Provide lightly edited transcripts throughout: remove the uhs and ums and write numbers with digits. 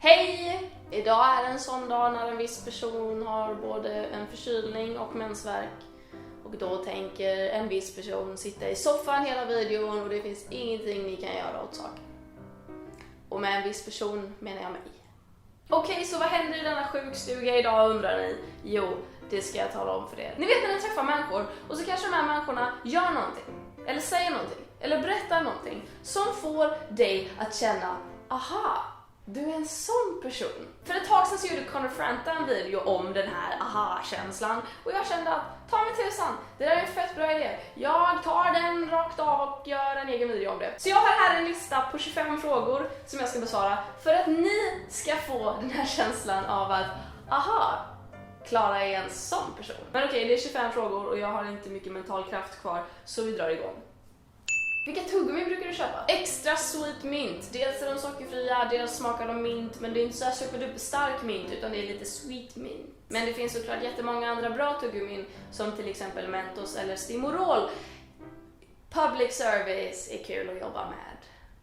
Hej! Idag är en sån dag när en viss person har både en förkylning och mensvärk. Och då tänker en viss person sitta i soffan hela videon och det finns ingenting ni kan göra åt saken. Och med en viss person menar jag mig. Okej, så vad händer i denna sjukstuga idag undrar ni? Jo, det ska jag tala om för er. Ni vet när ni träffar människor och så kanske de här människorna gör någonting. Eller säger någonting. Eller berättar någonting. Som får dig att känna, aha, du är en sån person. För ett tag sedan så gjorde Conor Franta en video om den här aha-känslan. Och jag kände att, ta mig tusan, det där är en fett bra idé. Jag tar den rakt av och gör en egen video om det. Så jag har här en lista på 25 frågor som jag ska besvara. För att ni ska få den här känslan av att, aha, Klara är en sån person. Men okej, det är 25 frågor och jag har inte mycket mental kraft kvar. Så vi drar igång. Vilka tuggummi brukar du köpa? Extra sweet mint. Dels är de sockerfria, dels smakar de mint. Men det är inte så här superduper stark mint utan det är lite sweet mint. Men det finns såklart jättemånga andra bra tuggummin. Som till exempel Mentos eller Stimorol. Public service är kul att jobba med.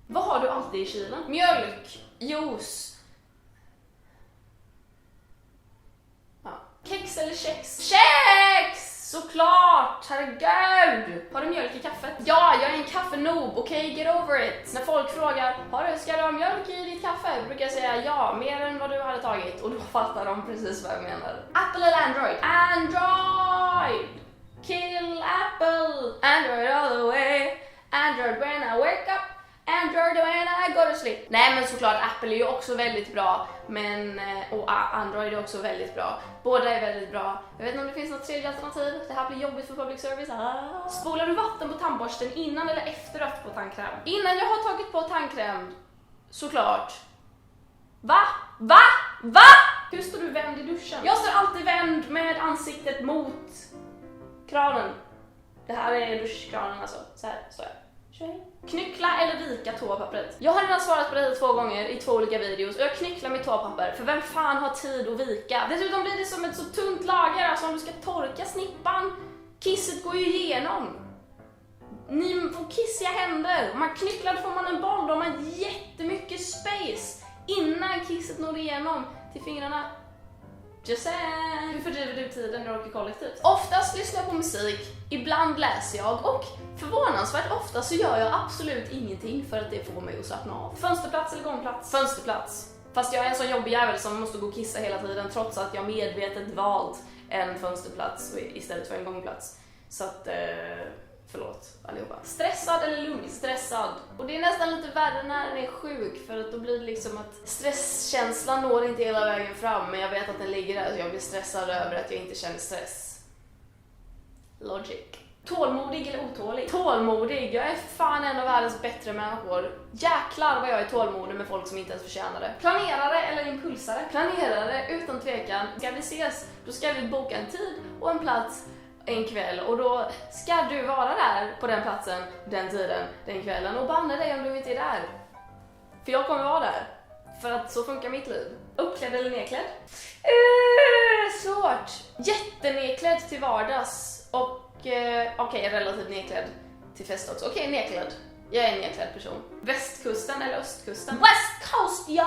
Vad har du alltid i kylen? Mjölk, juice. Ja. Kex eller kex? Kex! Såklart! Herregud! Har du mjölk i kaffet? Ja, jag är en kaffenoob, okej? Get over it! När folk frågar, ska du ha mjölk i ditt kaffe? Brukar jag säga ja, mer än vad du hade tagit. Och då fattar de precis vad jag menar. Apple eller Android? Android! Kill Apple! Android all the way! Android when I wake up! Android when I go to sleep. Nej, men såklart Apple är ju också väldigt bra, men och Android är också väldigt bra. Båda är väldigt bra. Jag vet inte om det finns något tredje alternativ. Det här blir jobbigt för public service. Spolar du vatten på tandborsten innan eller efter du haft på tandkräm? Innan jag har tagit på tandkräm. Såklart. Va? Hur står du vänd i duschen? Jag står alltid vänd med ansiktet mot kranen. Det här är duschkranen alltså. Så här står jag. Knyckla eller vika toapappret? Jag har redan svarat på det här 2 gånger i 2 olika videos och jag knycklar mitt toapapper för vem fan har tid att vika? Dessutom blir det som ett så tunt lager, alltså om du ska torka snippan, kisset går ju igenom. Ni får kissiga händer, om man knycklar får man en boll, då har man jättemycket space innan kisset når igenom till fingrarna. Just saying. Hur fördriver du tiden när du åker kollektivt? Oftast lyssnar jag på musik, ibland läser jag och förvånansvärt ofta så gör jag absolut ingenting för att det får mig att slappna av. Fönsterplats eller gångplats? Fönsterplats. Fast jag är en sån jobbig jävel som måste gå och kissa hela tiden trots att jag medvetet valt en fönsterplats istället för en gångplats. Så att, förlåt allihopa. Stressad eller lugn? Stressad. Och det är nästan lite värre när den är sjuk för att då blir det liksom att stresskänslan når inte hela vägen fram men jag vet att den ligger där så jag blir stressad över att jag inte känner stress. Logic. Tålmodig eller otålig? Tålmodig. Jag är fan en av världens bättre människor. Jäklar vad jag är tålmodig med folk som inte ens förtjänar det. Planerare eller impulsare? Planerare utan tvekan. Ska vi ses, då ska vi boka en tid och en plats en kväll och då ska du vara där på den platsen, den tiden, den kvällen och banna dig om du inte är där. För jag kommer vara där. För att så funkar mitt liv. Uppklädd eller nedklädd? Svårt. Jättenedklädd till vardags och okej, relativt nedklädd till fest också. Okej, nedklädd. Jag är en nedklädd person. Västkusten eller östkusten? West Coast, yo!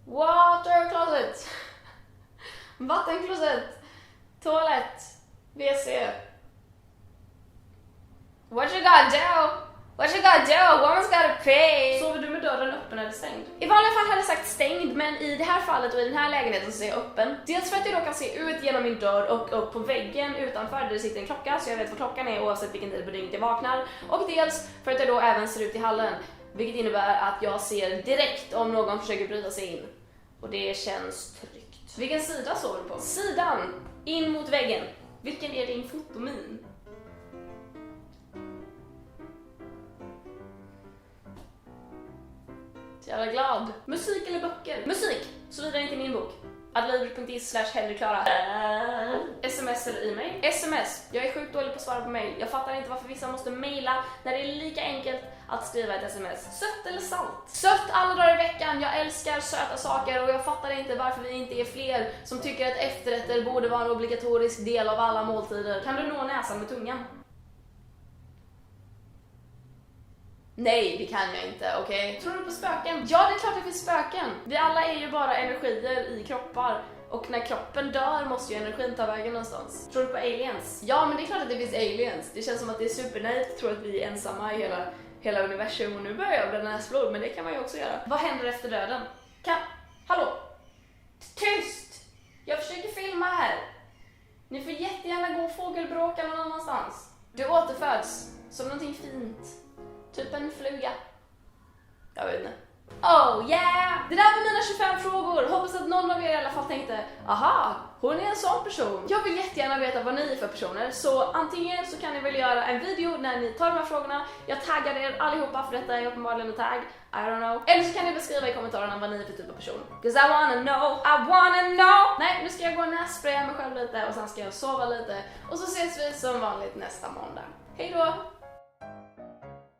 Water closet. Vattenkloset. Toalett. WC. What you gotta do? What you gotta do? Woman's gotta pay. Sover du med dörren öppen eller stängd? I vanliga fall hade jag sagt stängd, men i det här fallet och i den här lägenheten så är jag öppen. Dels för att jag då kan se ut genom min dörr och upp på väggen utanför där det sitter en klocka så jag vet vad klockan är oavsett vilken tid på dygnet jag vaknar. Och dels för att jag då även ser ut i hallen, vilket innebär att jag ser direkt om någon försöker bryta sig in. Och det känns tryggt. Vilken sida sover du på? Sidan in mot väggen. Vilken är din fotomin? Så jävla glad. Musik eller böcker? Musik, såvida inte min bok. adlibris.is/henryklara. SMS eller e-mail? SMS. Jag är sjukt dålig på att svara på mail. Jag fattar inte varför vissa måste mejla när det är lika enkelt att skriva ett sms. Sött eller salt? Sött alla dagar i veckan. Jag älskar söta saker och jag fattar inte varför vi inte är fler som tycker att efterrätter borde vara en obligatorisk del av alla måltider. Kan du nå näsan med tungan? Nej, det kan jag inte, okej? Tror du på spöken? Ja, det är klart det finns spöken. Vi alla är ju bara energier i kroppar. Och när kroppen dör måste ju energin ta vägen någonstans. Tror du på aliens? Ja, men det är klart att det finns aliens. Det känns som att det är supernaivt att tro att vi är ensamma i hela universum. Och nu börjar jag bli näsblod, men det kan man ju också göra. Vad händer efter döden? Hallå? Tyst! Jag försöker filma här. Ni får jättegärna gå och fågelbråka någon annanstans. Du återföds som någonting fint. Typ en fluga. Jag vet inte. Oh yeah! Det där var mina 25 frågor. Hoppas att någon av er i alla fall tänkte, aha, hon är en sån person. Jag vill jättegärna veta vad ni är för personer. Så antingen så kan ni väl göra en video när ni tar de här frågorna. Jag taggar er allihopa för detta är uppenbarligen en tagg. I don't know. Eller så kan ni beskriva i kommentarerna vad ni är för typ av person. 'Cause I wanna know. Nej, nu ska jag gå och nässpraya mig själv lite och sen ska jag sova lite. Och så ses vi som vanligt nästa måndag. Hej då!